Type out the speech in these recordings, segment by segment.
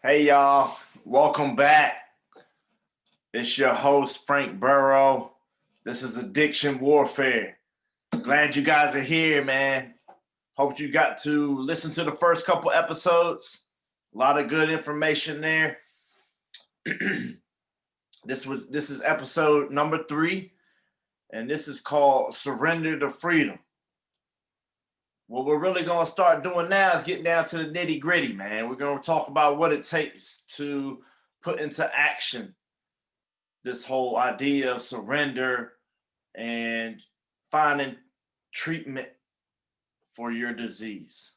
Hey y'all, welcome back. It's your host Frank Burrow. This is Addiction Warfare. Glad you guys are here, man. Hope you got to listen to the first couple episodes. A lot of good information there. This is episode number 3, and this is called Surrender to Freedom. What we're really gonna start doing now is getting down to the nitty gritty, man. We're gonna talk about what it takes to put into action this whole idea of surrender and finding treatment for your disease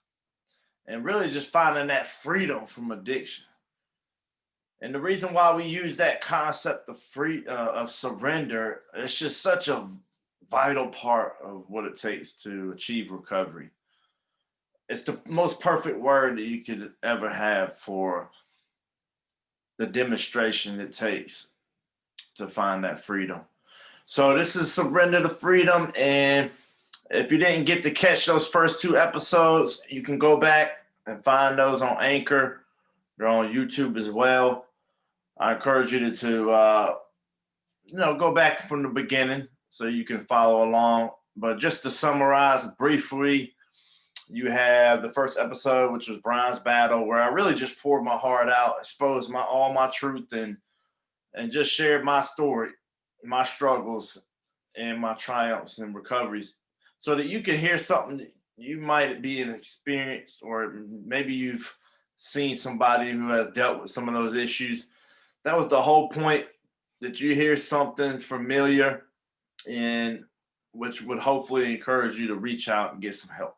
and really just finding that freedom from addiction. And the reason why we use that concept of surrender, it's just such a vital part of what it takes to achieve recovery. It's the most perfect word that you could ever have for the demonstration it takes to find that freedom. So this is Surrender to Freedom. And if you didn't get to catch those first 2 episodes, you can go back and find those on Anchor. They're on YouTube as well. I encourage you to go back from the beginning so you can follow along. But just to summarize briefly, you have the first episode, which was Brian's Battle, where I really just poured my heart out, exposed all my truth, and just shared my story, my struggles, and my triumphs and recoveries, so that you can hear something that you might be an experience, or maybe you've seen somebody who has dealt with some of those issues. That was the whole point, that you hear something familiar, and which would hopefully encourage you to reach out and get some help.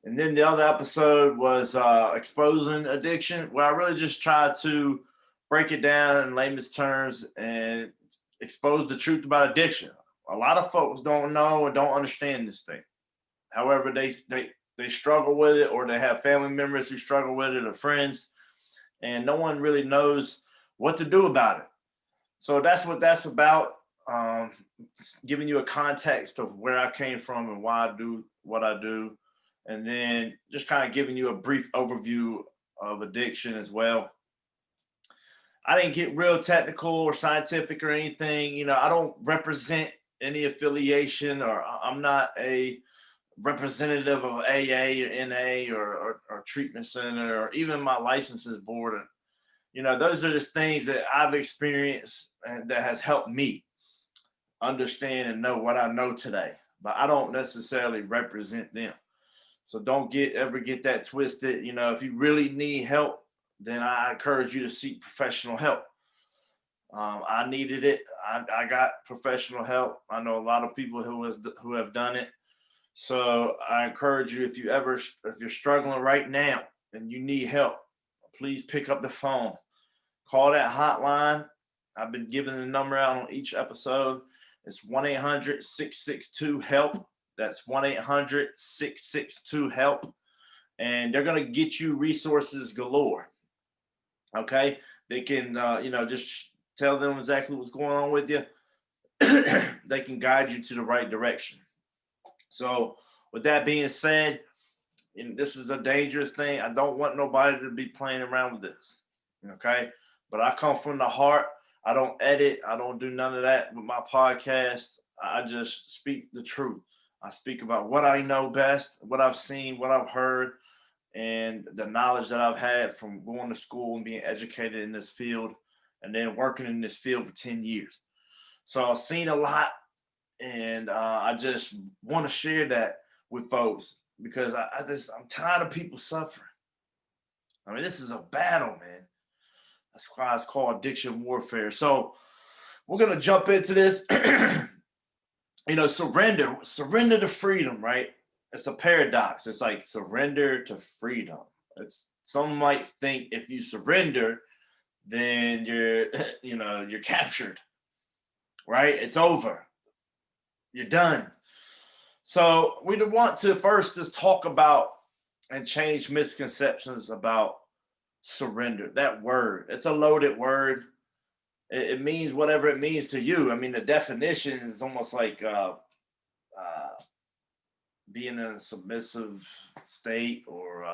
And then the other episode was exposing addiction, where I really just tried to break it down in layman's terms and expose the truth about addiction. A lot of folks don't know and don't understand this thing. However, they struggle with it, or they have family members who struggle with it, or friends, and no one really knows what to do about it. So that's what that's about. Giving you a context of where I came from and why I do what I do, and then just kind of giving you a brief overview of addiction as well. I didn't get real technical or scientific or anything. I don't represent any affiliation, or I'm not a representative of AA or NA, or treatment center, or even my licenses board. And, those are just things that I've experienced and that has helped me understand and know what I know today. But I don't necessarily represent them. So don't ever get that twisted. If you really need help, then I encourage you to seek professional help. I needed it. I got professional help. I know a lot of people who have done it. So I encourage you, if you're struggling right now and you need help, please pick up the phone. Call that hotline. I've been giving the number out on each episode. It's 1-800-662-HELP. That's 1-800-662-HELP. And they're going to get you resources galore. Okay? They can, just tell them exactly what's going on with you. They can guide you to the right direction. So, with that being said, this is a dangerous thing. I don't want nobody to be playing around with this. Okay? But I come from the heart. I don't edit. I don't do none of that with my podcast. I just speak the truth. I speak about what I know best, what I've seen, what I've heard, and the knowledge that I've had from going to school and being educated in this field, and then working in this field for 10 years. So I've seen a lot, and I just want to share that with folks, because I'm tired of people suffering. I mean, this is a battle, man. That's why it's called addiction warfare. So we're gonna jump into this. Surrender to freedom, right? It's a paradox. It's like surrender to freedom. It's Some might think if you surrender, then you're you're captured, right? It's over. You're done. So we want to first just talk about and change misconceptions about surrender. That word, it's a loaded word. It means whatever it means to you. I mean, the definition is almost like being in a submissive state, or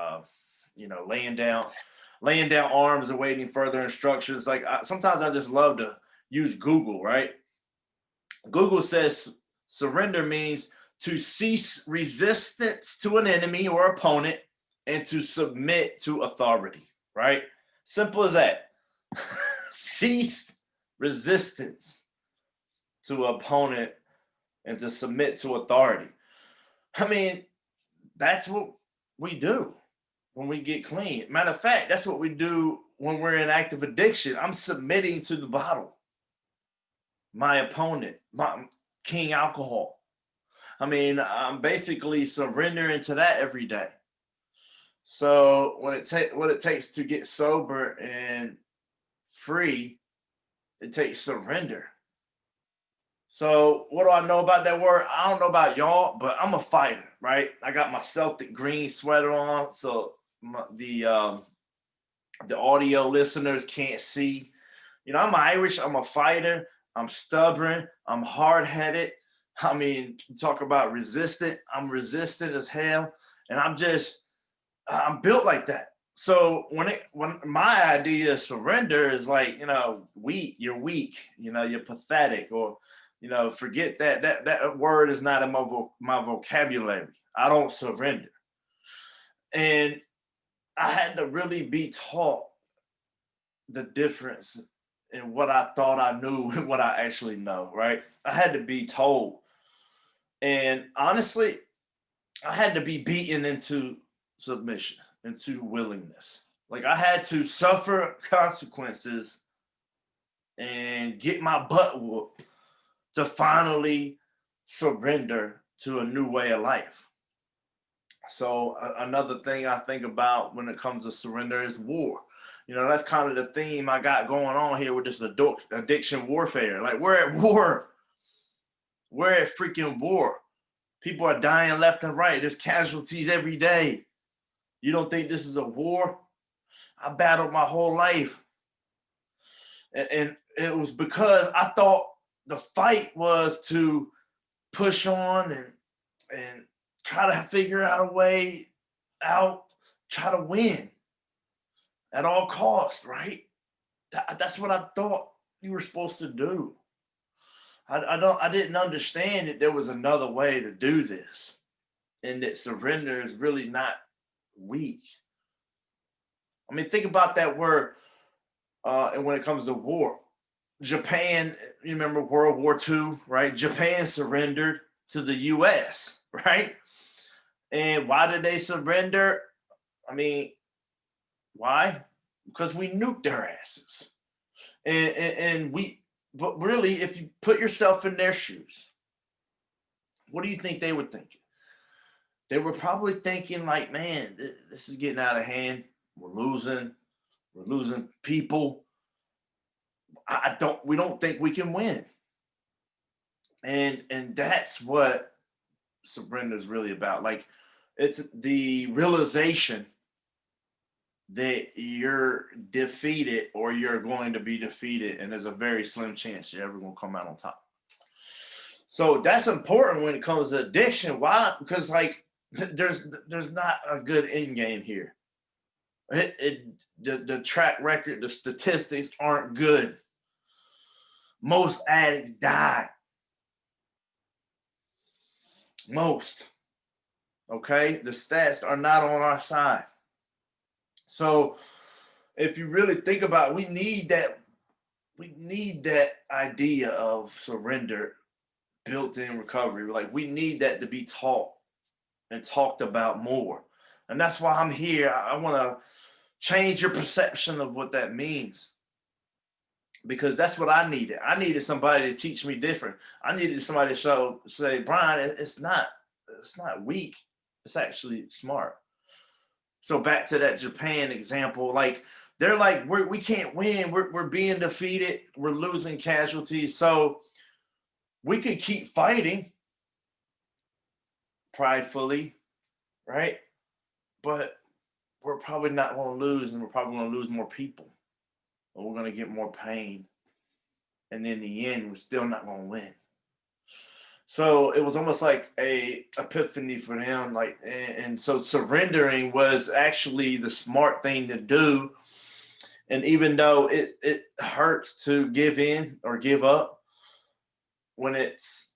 laying down. laying down arms, awaiting further instructions. Like sometimes I just love to use Google, right? Google says surrender means to cease resistance to an enemy or opponent and to submit to authority, right? Simple as that. Cease resistance to opponent and to submit to authority. I mean, that's what we do when we get clean. Matter of fact, that's what we do when we're in active addiction. I'm submitting to the bottle, my opponent, my king alcohol. I mean, I'm basically surrendering to that every day. So what it takes to get sober and free, it takes surrender. So what do I know about that word? I don't know about y'all, but I'm a fighter, right? I got my Celtic green sweater on, so the audio listeners can't see. You know, I'm Irish. I'm a fighter. I'm stubborn. I'm hard headed. I mean, talk about resistant. I'm resistant as hell, and I'm built like that. So when my idea of surrender is like, you know, weak, you're weak, you know, you're pathetic, or you know, forget that word is not in my vocabulary. I don't surrender, and I had to really be taught the difference in what I thought I knew and what I actually know. Right? I had to be told, and honestly, I had to be beaten into submission, into willingness. Like I had to suffer consequences and get my butt whooped to finally surrender to a new way of life. So another thing I think about when it comes to surrender is war. You know, that's kind of the theme I got going on here with this addiction warfare. Like we're at war. We're at freaking war. People are dying left and right. There's casualties every day. You don't think this is a war? I battled my whole life. And it was because I thought the fight was to push on and try to figure out a way out, try to win at all costs, right? That's what I thought you were supposed to do. I didn't understand that there was another way to do this, and that surrender is really not weak. I mean, think about that word, and when it comes to war. Japan, you remember World War II, right? Japan surrendered to the US, right? And why did they surrender? I mean, why? Because we nuked their asses. But really, if you put yourself in their shoes, what do you think they were thinking? They were probably thinking, like, man, this is getting out of hand. We're losing people. We don't think we can win. And that's what surrender is really about. Like it's the realization that you're defeated or you're going to be defeated, and there's a very slim chance you're ever going to come out on top. So that's important when it comes to addiction. Why? Because like there's not a good end game here. The track record, the statistics aren't good. Most addicts die. Most. Okay? The stats are not on our side. So if you really think about it, we need that idea of surrender built in recovery. Like we need that to be taught and talked about more. And that's why I'm here. I want to change your perception of what that means. Because that's what I needed. I needed somebody to teach me different. I needed somebody to say, Brian, it's not weak. It's actually smart. So back to that Japan example, like they're like, we can't win. We're being defeated. We're losing casualties. So we could keep fighting pridefully, right? But we're probably not going to lose, and we're probably going to lose more people. Or we're going to get more pain. And in the end, we're still not going to win. So it was almost like a epiphany for them. Like, and so surrendering was actually the smart thing to do And even though it hurts to give in or give up, when it's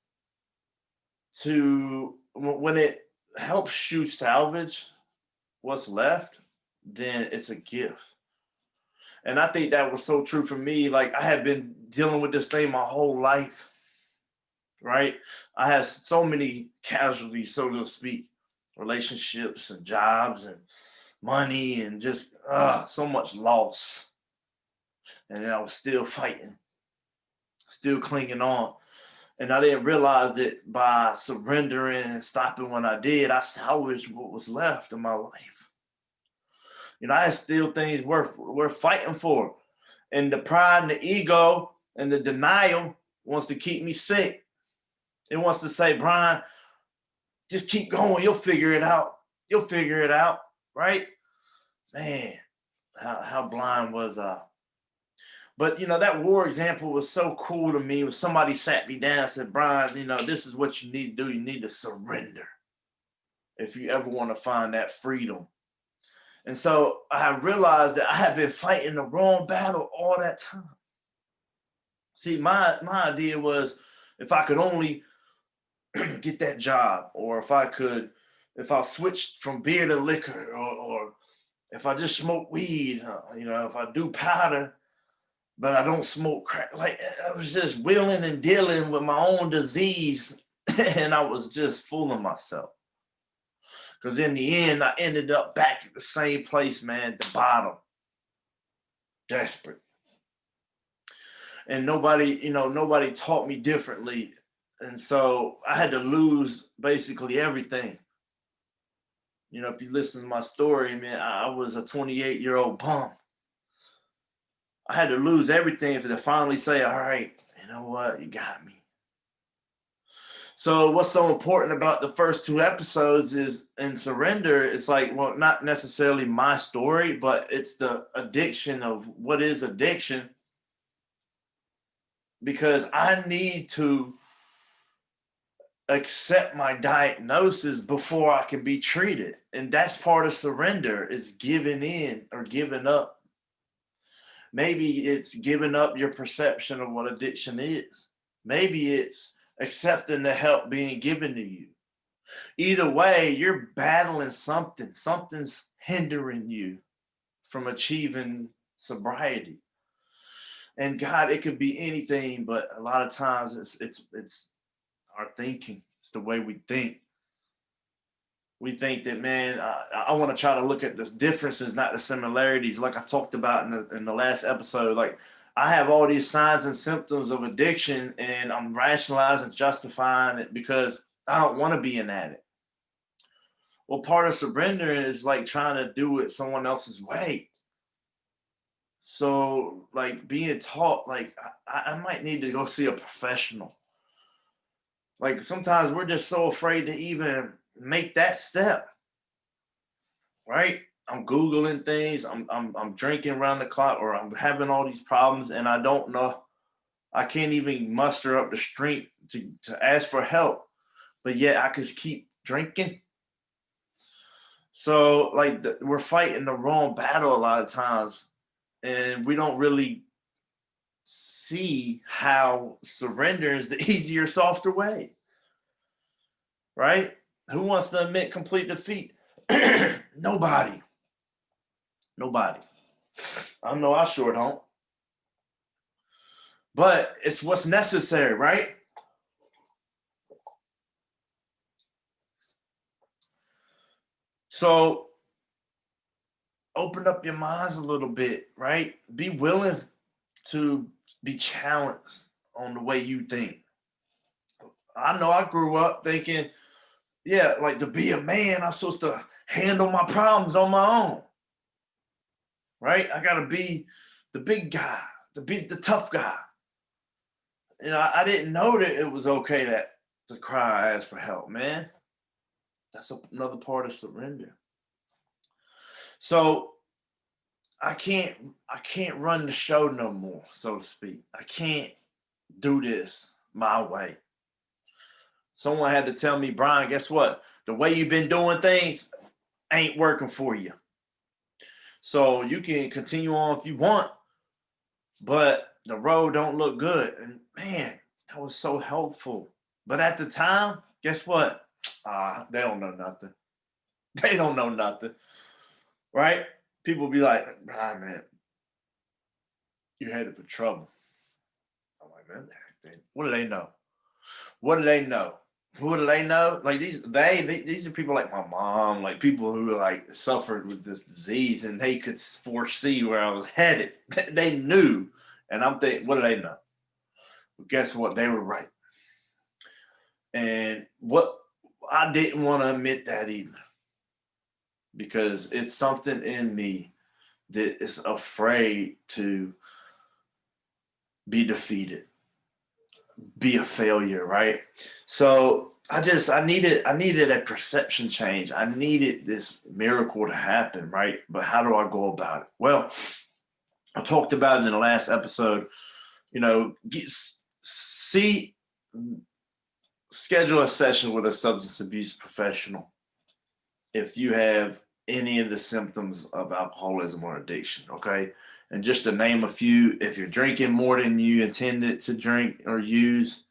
when it helps you salvage what's left, then it's a gift. And I think that was so true for me. Like I had been dealing with this thing my whole life, right? I had so many casualties, so to speak, relationships and jobs and money and just so much loss. And then I was still fighting, still clinging on. And I didn't realize that by surrendering and stopping when I did, I salvaged what was left of my life. I had still things worth fighting for. And the pride and the ego and the denial wants to keep me sick. It wants to say, Brian, just keep going. You'll figure it out. You'll figure it out. Right? Man, how blind was I? But that war example was so cool to me when somebody sat me down and said, Brian, this is what you need to do. You need to surrender if you ever want to find that freedom. And so I realized that I had been fighting the wrong battle all that time. See, my idea was if I could only get that job, or if I switched from beer to liquor, or if I just smoke weed, if I do powder, but I don't smoke crack. Like I was just wheeling and dealing with my own disease, and I was just fooling myself. Because in the end, I ended up back at the same place, man, at the bottom, desperate. And nobody taught me differently. And so I had to lose basically everything. If you listen to my story, man, I was a 28-year-old bum. I had to lose everything for to finally say, all right, you know what? You got me. So what's so important about the first two episodes is in Surrender, it's like, well, not necessarily my story, but it's the addiction of what is addiction. Because I need to accept my diagnosis before I can be treated. And that's part of surrender, is giving in or giving up. Maybe it's giving up your perception of what addiction is. Maybe it's accepting the help being given to you. Either way, you're battling something. Something's hindering you from achieving sobriety. And God, it could be anything, but a lot of times it's our thinking. It's the way we think. We think that, man, I want to try to look at the differences, not the similarities. Like I talked about in the last episode, like I have all these signs and symptoms of addiction, and I'm rationalizing, justifying it because I don't want to be an addict. Well, part of surrendering is like trying to do it someone else's way. So, like being taught, like I might need to go see a professional. Like sometimes we're just so afraid to even make that step, right? I'm Googling things, I'm drinking around the clock, or I'm having all these problems, and I don't know. I can't even muster up the strength to ask for help, but yet I could keep drinking. So, like, we're fighting the wrong battle a lot of times, and we don't really see how surrender is the easier, softer way, right? Who wants to admit complete defeat? Nobody. Nobody. I know I sure don't. But it's what's necessary, right? So open up your minds a little bit, right? Be willing to be challenged on the way you think. I know I grew up thinking, yeah, like to be a man, I'm supposed to handle my problems on my own, right? I got to be the big guy, the tough guy. I didn't know that it was okay to cry, ask for help, man. That's another part of surrender. So I can't run the show no more, so to speak. I can't do this my way. Someone had to tell me, Brian, guess what? The way you've been doing things ain't working for you. So you can continue on if you want, but the road don't look good. And man, that was so helpful. But at the time, guess what? They don't know nothing. They don't know nothing, right? People be like, man, you're headed for trouble. I'm like, man, what do they know? What do they know? Who do they know? Like these are people like my mom, like people who like suffered with this disease, and they could foresee where I was headed. They knew, and I'm thinking, what do they know? Well, guess what? They were right. And what I didn't want to admit that either, because it's something in me that is afraid to be defeated, be a failure, right? So I needed a perception change. I needed this miracle to happen, right? But how do I go about it? Well, I talked about it in the last episode. You know, see, schedule a session with a substance abuse professional if you have any of the symptoms of alcoholism or addiction. Okay. And just to name a few, if you're drinking more than you intended to drink or use,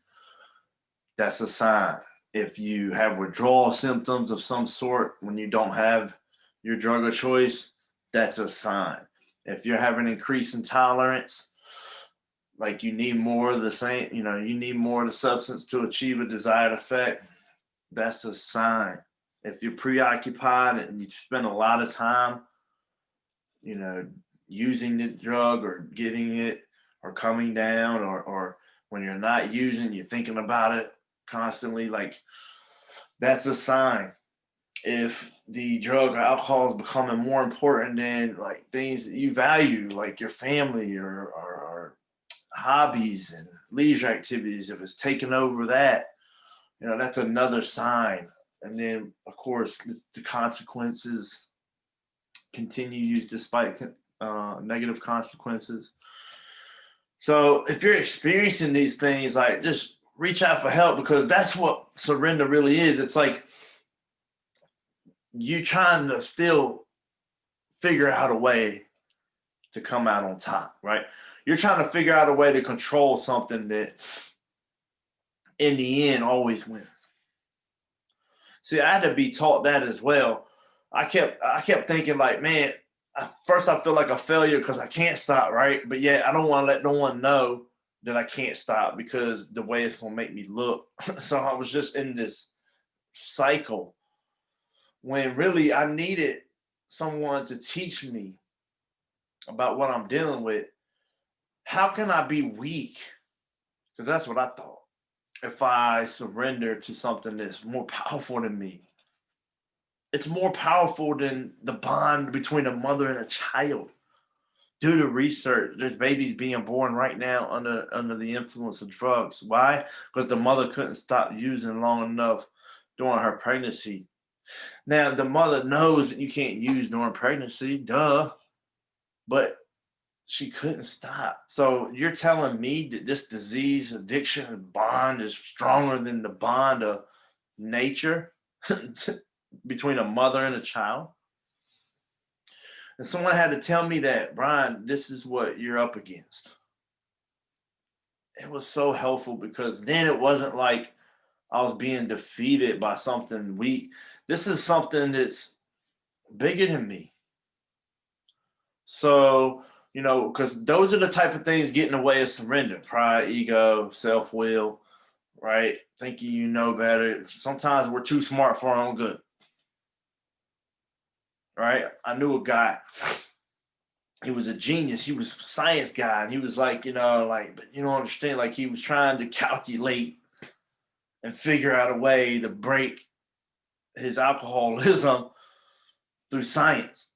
that's a sign. If you have withdrawal symptoms of some sort when you don't have your drug of choice, that's a sign. If you're having increased intolerance, like you need more of the same, you need more of the substance to achieve a desired effect, that's a sign. If you're preoccupied and you spend a lot of time, you know, using the drug or getting it or coming down, or when you're not using, you're thinking about it constantly, like that's a sign. If the drug or alcohol is becoming more important than like things that you value, like your family or hobbies and leisure activities, if it's taken over that, that's another sign. And then, of course, the consequences continue use despite negative consequences. So if you're experiencing these things, like just reach out for help, because that's what surrender really is. It's like you trying to still figure out a way to come out on top, right? You're trying to figure out a way to control something that in the end always wins. See, I had to be taught that as well. I kept thinking like, man, first I feel like a failure because I can't stop, right? But yet I don't want to let no one know that I can't stop because the way it's gonna make me look. So I was just in this cycle when really I needed someone to teach me about what I'm dealing with. How can I be weak? Because that's what I thought. If I surrender to something that's more powerful than me, it's more powerful than the bond between a mother and a child. Due to research, there's babies being born right now under the influence of drugs. Why? Because the mother couldn't stop using long enough during her pregnancy. Now the mother knows that you can't use during pregnancy, duh, but she couldn't stop. So you're telling me that this disease, addiction, bond is stronger than the bond of nature between a mother and a child? And someone had to tell me that, Brian, this is what you're up against. It was so helpful because then it wasn't like I was being defeated by something weak. This is something that's bigger than me. So, because those are the type of things get in the way of surrender: pride, ego, self will, right? Thinking you know better. Sometimes we're too smart for our own good, right? I knew a guy. He was a genius. He was a science guy, and he was like, but you don't understand. Like he was trying to calculate and figure out a way to break his alcoholism through science.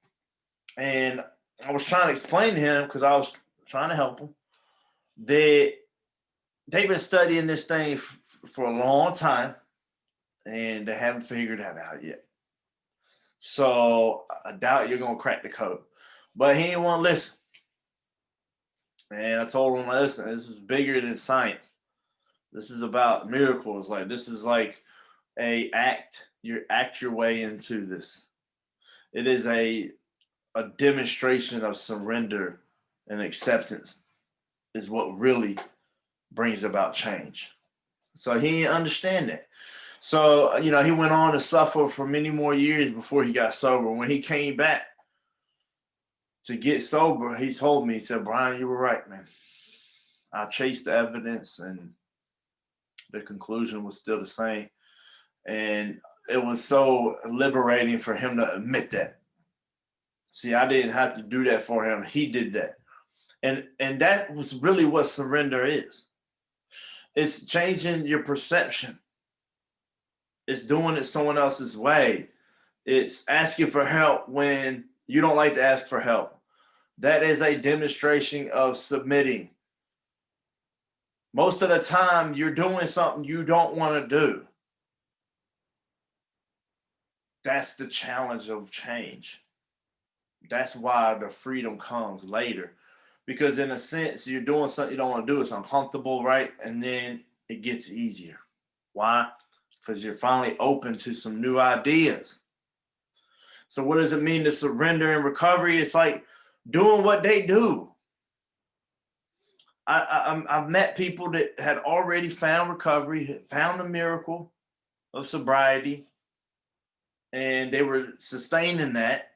And I was trying to explain to him, because I was trying to help him, that they've been studying this thing for a long time, and they haven't figured that out yet. So I doubt you're gonna crack the code. But he didn't want to listen. And I told him, listen, this is bigger than science. This is about miracles. Like this is like you act your way into this. It is a a demonstration of surrender and acceptance is what really brings about change. So he didn't understand that. So, he went on to suffer for many more years before he got sober. When he came back to get sober, he told me, he said, Brian, you were right, man. I chased the evidence and the conclusion was still the same. And it was so liberating for him to admit that. See, I didn't have to do that for him. He did that. And that was really what surrender is. It's changing your perception. It's doing it someone else's way. It's asking for help when you don't like to ask for help. That is a demonstration of submitting. Most of the time, you're doing something you don't want to do. That's the challenge of change. That's why the freedom comes later. Because in a sense, you're doing something you don't want to do. It's uncomfortable, right? And then it gets easier. Why? Because you're finally open to some new ideas. So what does it mean to surrender in recovery? It's like doing what they do. I've met people that had already found recovery, had found the miracle of sobriety, and they were sustaining that.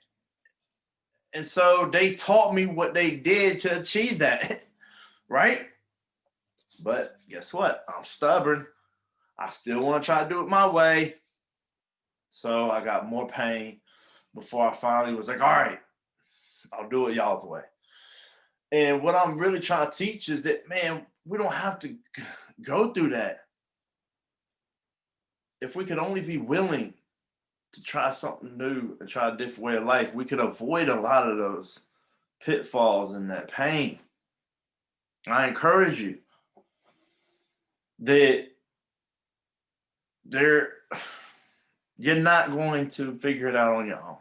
And so they taught me what they did to achieve that, right? But guess what? I'm stubborn. I still want to try to do it my way. So I got more pain before I finally was like, all right, I'll do it y'all's way. And what I'm really trying to teach is that, man, we don't have to go through that. If we could only be willing to try something new and try a different way of life, we could avoid a lot of those pitfalls and that pain. I encourage you that you're not going to figure it out on your own.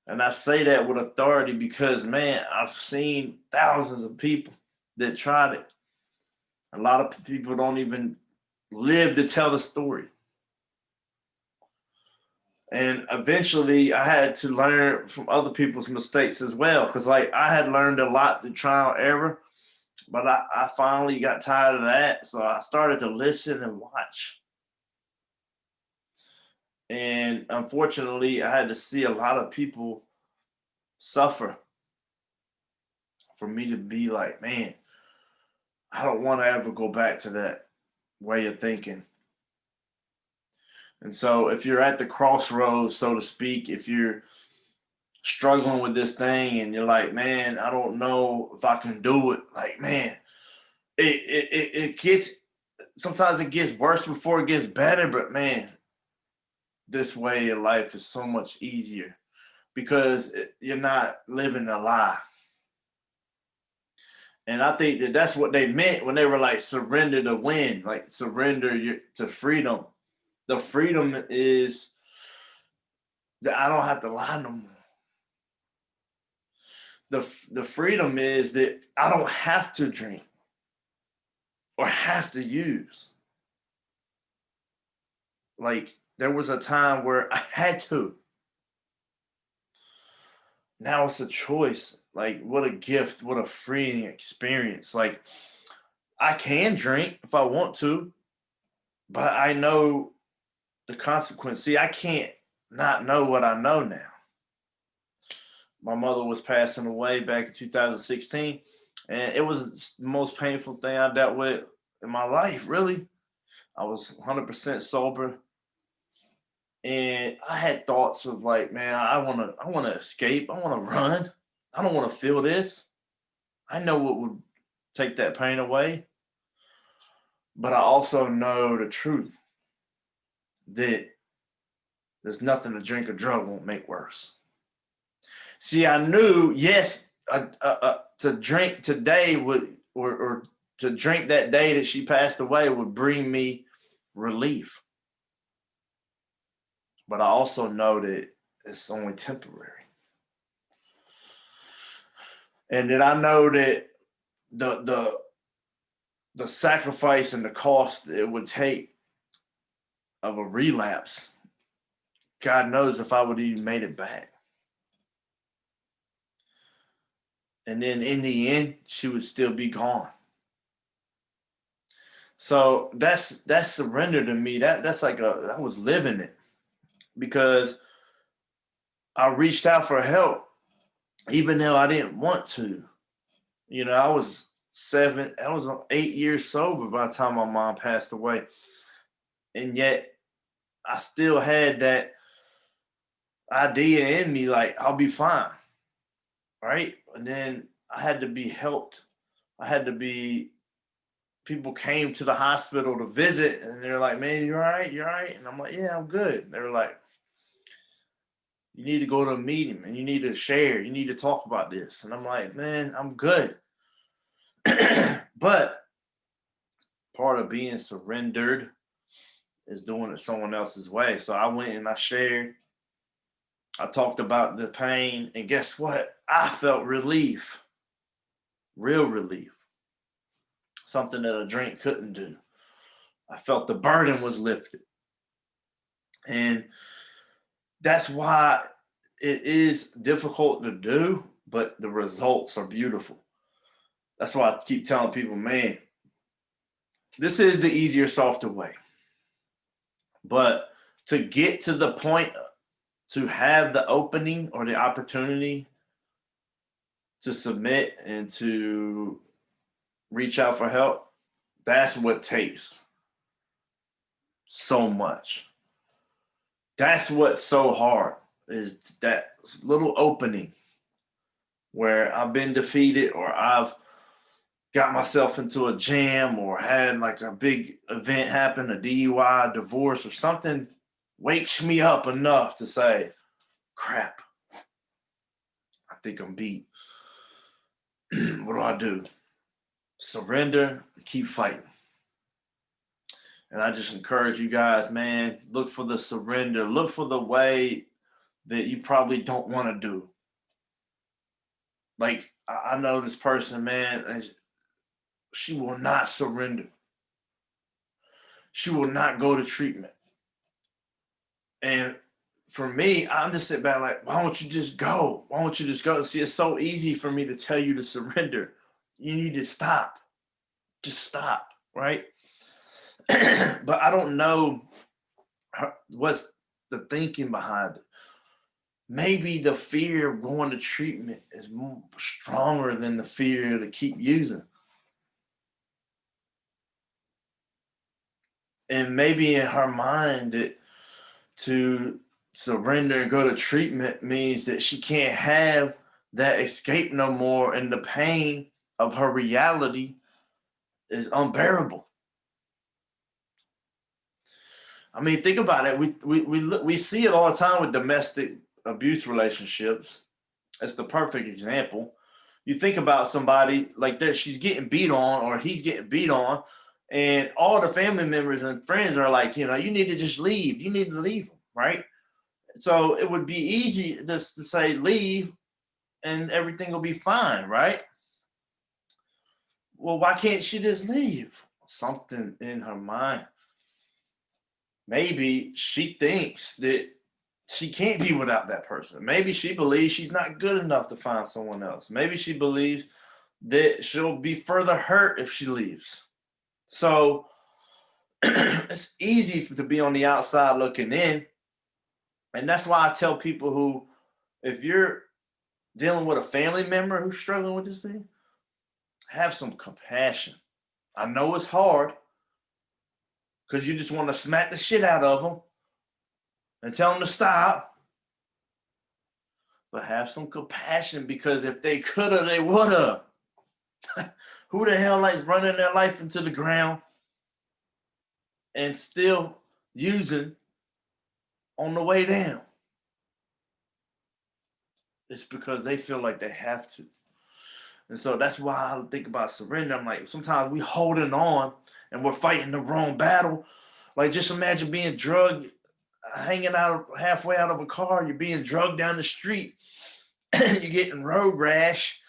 And I say that with authority because, man, I've seen thousands of people that tried it. A lot of people don't even live to tell the story. And eventually I had to learn from other people's mistakes as well. Because like I had learned a lot through trial and error, but I finally got tired of that. So I started to listen and watch. And unfortunately, I had to see a lot of people suffer for me to be like, man, I don't want to ever go back to that way of thinking. And so if you're at the crossroads, so to speak, if you're struggling with this thing and you're like, man, I don't know if I can do it, like, man, it gets, sometimes it gets worse before it gets better, but man, this way of life is so much easier because you're not living a lie. And I think that that's what they meant when they were like surrender to win, like surrender to freedom. The freedom is that I don't have to lie no more. The freedom is that I don't have to drink or have to use. Like there was a time where I had to. Now it's a choice. Like what a gift, what a freeing experience. Like I can drink if I want to, but I know the consequence. See, I can't not know what I know now. My mother was passing away back in 2016, and it was the most painful thing I dealt with in my life, really. I was 100% sober, and I had thoughts of like, man, I want to escape. I want to run. I don't want to feel this. I know what would take that pain away, but I also know the truth that there's nothing a drink or drug won't make worse. See, I knew, yes, to drink today would, or to drink that day that she passed away would bring me relief. But I also know that it's only temporary. And then I know that the sacrifice and the cost it would take of a relapse, God knows if I would even made it back. And then in the end, she would still be gone. So that's surrender to me. That's like I was living it because I reached out for help even though I didn't want to. I was 8 years sober by the time my mom passed away. And yet I still had that idea in me, like, I'll be fine. Right. And then I had to be helped. I had to be, people came to the hospital to visit and they're like, man, you're all right. You're all right. And I'm like, yeah, I'm good. They were like, you need to go to a meeting and you need to share. You need to talk about this. And I'm like, man, I'm good. But part of being surrendered is doing it someone else's way. So I went and I shared. I talked about the pain, and guess what? I felt relief, real relief, something that a drink couldn't do. I felt the burden was lifted. And that's why it is difficult to do, but the results are beautiful. That's why I keep telling people, man, this is the easier, softer way. But to get to the point to have the opening or the opportunity to submit and to reach out for help, that's what takes so much. That's what's so hard, is that little opening where I've been defeated or I've got myself into a jam or had like a big event happen, a DUI, divorce, or something wakes me up enough to say, crap, I think I'm beat. What do? Surrender, keep fighting. And I just encourage you guys, man, look for the surrender. Look for the way that you probably don't want to do. Like, I know this person, man, and she will not surrender. She will not go to treatment. And for me, I'm just sitting back like, why don't you just go? Why don't you just go? See, it's so easy for me to tell you to surrender. You need to stop. Just stop, right? But I don't know what's the thinking behind it. Maybe the fear of going to treatment is more stronger than the fear to keep using. And maybe in her mind that to surrender and go to treatment means that she can't have that escape no more, and the pain of her reality is unbearable. I mean, think about it. We see it all the time with domestic abuse relationships. It's the perfect example. You think about somebody like that, she's getting beat on or he's getting beat on, and all the family members and friends are like, you need to just leave. You need to leave them, right? So it would be easy just to say leave and everything will be fine, right? Well, why can't she just leave? Something in her mind. Maybe she thinks that she can't be without that person. Maybe she believes she's not good enough to find someone else. Maybe she believes that she'll be further hurt if she leaves. So it's easy to be on the outside looking in. And that's why I tell people who, if you're dealing with a family member who's struggling with this thing, have some compassion. I know it's hard because you just want to smack the shit out of them and tell them to stop. But have some compassion, because if they coulda, they woulda. Who the hell likes running their life into the ground and still using on the way down? It's because they feel like they have to. And so that's why I think about surrender. I'm like, sometimes we holding on and we're fighting the wrong battle. Like, just imagine being drugged, hanging out halfway out of a car. You're being drugged down the street. You're getting road rash.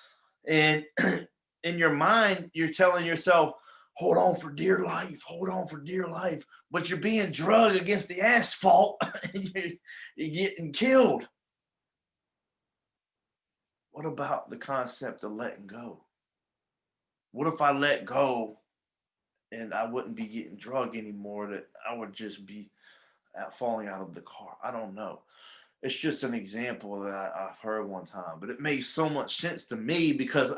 And in your mind, you're telling yourself, hold on for dear life, hold on for dear life. But you're being drugged against the asphalt and you're getting killed. what about the concept of letting go? What if I let go and I wouldn't be getting drug anymore? That I would just be falling out of the car. I don't know. It's just an example that I've heard one time, but it makes so much sense to me because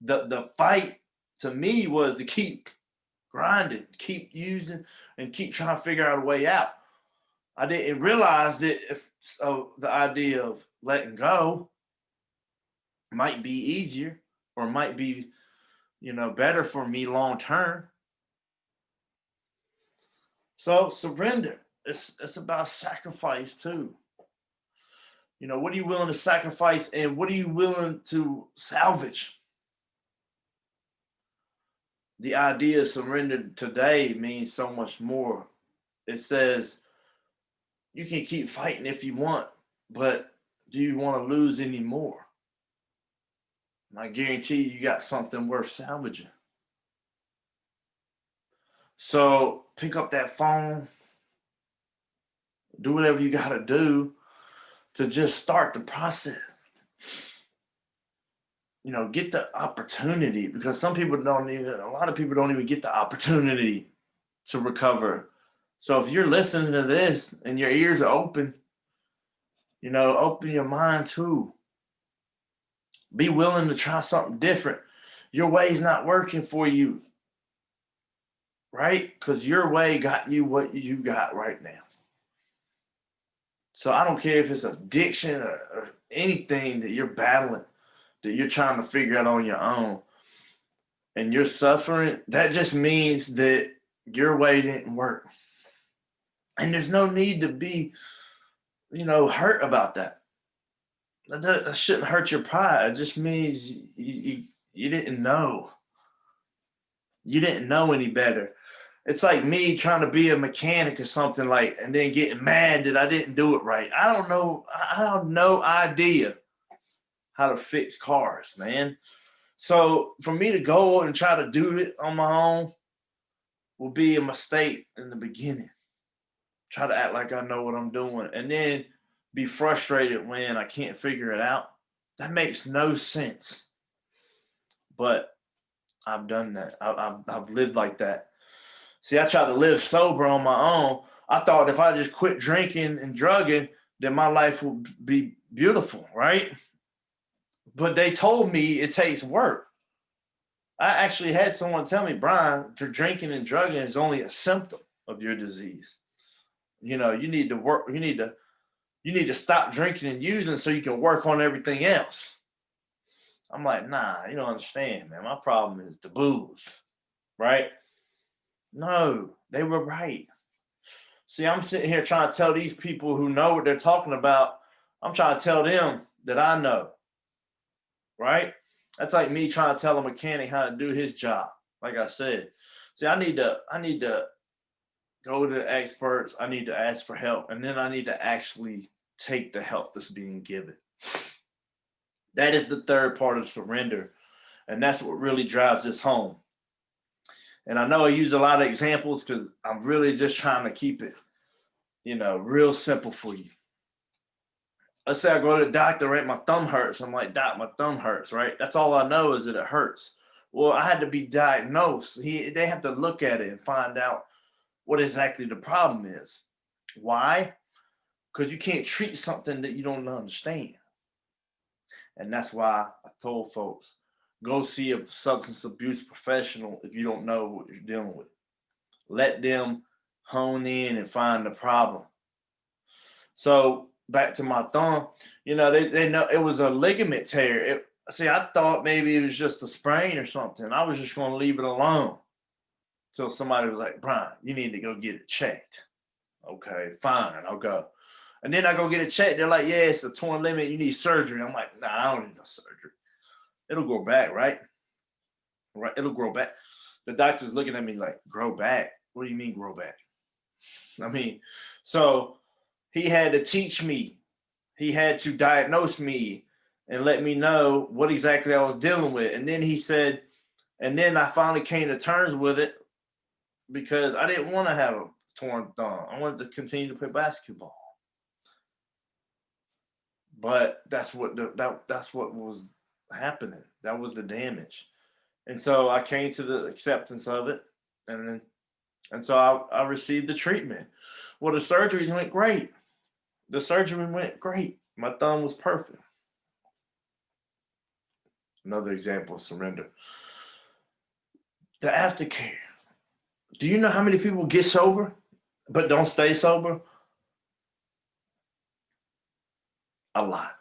the fight to me was to keep grinding, keep using, and keep trying to figure out a way out. I didn't realize that if so the idea of letting go might be easier or might be, better for me long term. So surrender. It's about sacrifice too. What are you willing to sacrifice and what are you willing to salvage? The idea of surrender today means so much more. It says you can keep fighting if you want, but do you want to lose any more? And I guarantee you got something worth salvaging. So pick up that phone, do whatever you got to do to just start the process. Get the opportunity because some people don't even, a lot of people don't even get the opportunity to recover. So if you're listening to this and your ears are open, open your mind too. Be willing to try something different. Your way's not working for you, right? Because your way got you what you got right now. So I don't care if it's addiction or anything that you're battling, that you're trying to figure out on your own, and you're suffering, that just means that your way didn't work. And there's no need to be, hurt about that. That shouldn't hurt your pride. It just means you didn't know. You didn't know any better. It's like me trying to be a mechanic or something like, and then getting mad that I didn't do it right. I don't know. I have no idea how to fix cars, man. So for me to go and try to do it on my own will be a mistake in the beginning. Try to act like I know what I'm doing and then be frustrated when I can't figure it out. That makes no sense. But I've done that. I've lived like that. See, I tried to live sober on my own. I thought if I just quit drinking and drugging, then my life would be beautiful, right? But they told me it takes work. I actually had someone tell me, Brian, drinking and drugging is only a symptom of your disease. You need to work. You need to stop drinking and using so you can work on everything else. I'm like, nah, you don't understand, man. My problem is the booze, right? No, they were right. See, I'm sitting here trying to tell these people who know what they're talking about. I'm trying to tell them that I know, right? That's like me trying to tell a mechanic how to do his job. Like I said, see, I need to go to the experts. I need to ask for help, and then I need to actually take the help that's being given. That is the third part of surrender, and that's what really drives this home. And I know I use a lot of examples because I'm really just trying to keep it, real simple for you. Let's say I go to the doctor, right? My thumb hurts. I'm like, Doc, my thumb hurts, right? That's all I know is that it hurts. Well, I had to be diagnosed. They have to look at it and find out what exactly the problem is. Why? Because you can't treat something that you don't understand. And that's why I told folks, go see a substance abuse professional if you don't know what you're dealing with. Let them hone in and find the problem. So back to my thumb, they know it was a ligament tear. See, I thought maybe it was just a sprain or something. I was just going to leave it alone until somebody was like, Brian, you need to go get it checked. Okay, fine, I'll go. And then I go get it checked. They're like, yeah, it's a torn ligament. You need surgery. I'm like, nah, I don't need no surgery. It'll grow back, right? Right, it'll grow back. The doctor's looking at me like, grow back? What do you mean grow back? I mean, so he had to teach me. He had to diagnose me and let me know what exactly I was dealing with. And then he said, and then I finally came to terms with it because I didn't want to have a torn thumb. I wanted to continue to play basketball. But that's what that's what was happening. That was the damage. And so I came to the acceptance of it, and so I received the treatment. Well, the surgeries went great. The surgery went great. My thumb was perfect. Another example of surrender. The aftercare. Do you know how many people get sober but don't stay sober? A lot.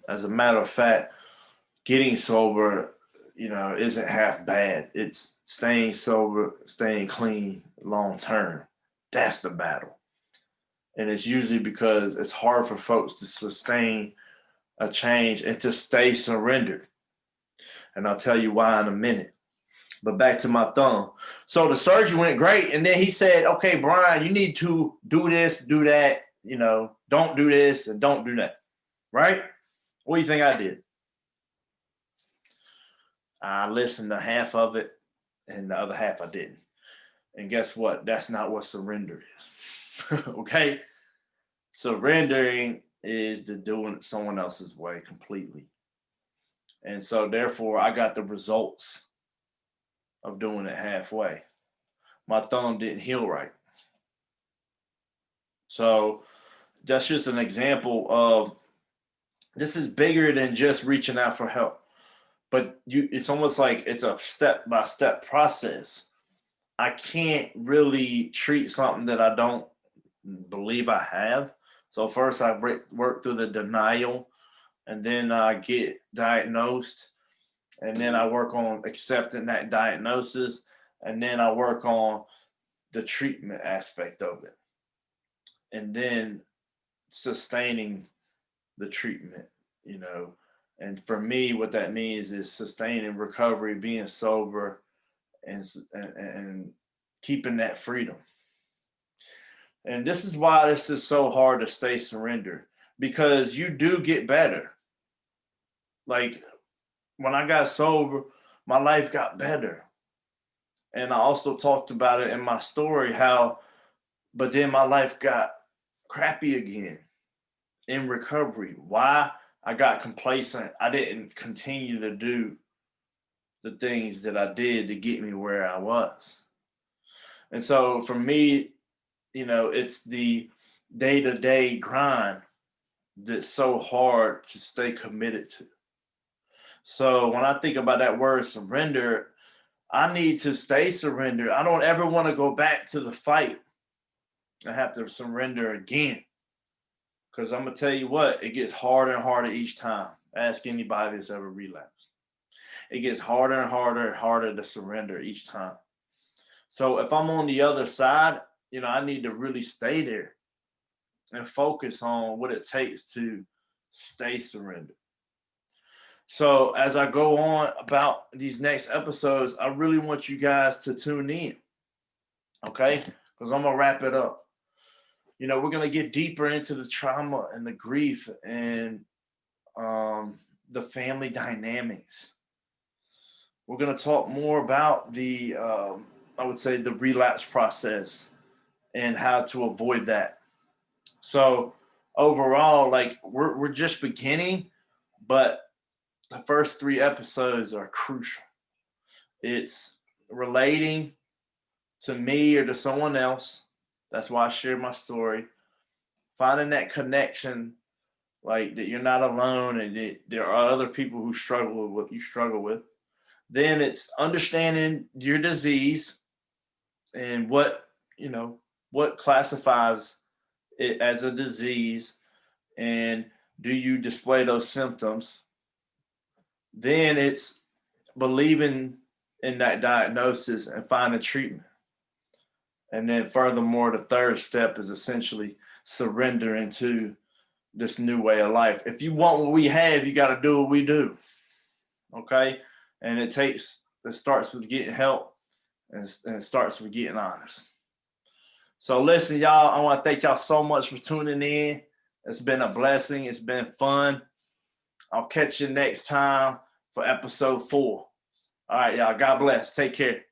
As a matter of fact, getting sober, isn't half bad. It's staying sober, staying clean long term. That's the battle. And it's usually because it's hard for folks to sustain a change and to stay surrendered. And I'll tell you why in a minute. But back to my thumb. So the surgery went great. And then he said, okay, Brian, you need to do this, do that, don't do this and don't do that. Right? What do you think I did? I listened to half of it and the other half I didn't. And guess what? That's not what surrender is. Okay? Surrendering is the doing it someone else's way completely. And so therefore I got the results of doing it halfway. My thumb didn't heal right. So that's just an example of this is bigger than just reaching out for help. But it's almost like it's a step-by-step process. I can't really treat something that I don't believe I have. So first I work through the denial, and then I get diagnosed, and then I work on accepting that diagnosis, and then I work on the treatment aspect of it, and then sustaining the treatment, And for me, what that means is sustaining recovery, being sober, and keeping that freedom. And this is why this is so hard to stay surrendered, because you do get better. Like when I got sober, my life got better. And I also talked about it in my story but then my life got crappy again in recovery. Why? I got complacent. I didn't continue to do the things that I did to get me where I was. And so for me, it's the day-to-day grind that's so hard to stay committed to. So when I think about that word surrender, I need to stay surrendered. I don't ever want to go back to the fight and have to surrender again. Because I'm going to tell you what, it gets harder and harder each time. Ask anybody that's ever relapsed. It gets harder and harder and harder to surrender each time. So if I'm on the other side, I need to really stay there and focus on what it takes to stay surrendered. So as I go on about these next episodes, I really want you guys to tune in, okay? Because I'm going to wrap it up. We're going to get deeper into the trauma and the grief and the family dynamics. We're going to talk more about the, I would say, the relapse process and how to avoid that. So overall, we're just beginning, but the first 3 episodes are crucial. It's relating to me or to someone else. That's why I share my story. Finding that connection, like that you're not alone and that there are other people who struggle with what you struggle with. Then it's understanding your disease and what classifies it as a disease, and do you display those symptoms. Then it's believing in that diagnosis and finding treatment. And then furthermore, the third step is essentially surrendering to this new way of life. If you want what we have, you got to do what we do. Okay? And it starts with getting help and it starts with getting honest. So listen, y'all, I want to thank y'all so much for tuning in. It's been a blessing. It's been fun. I'll catch you next time for episode 4. All right, y'all. God bless. Take care.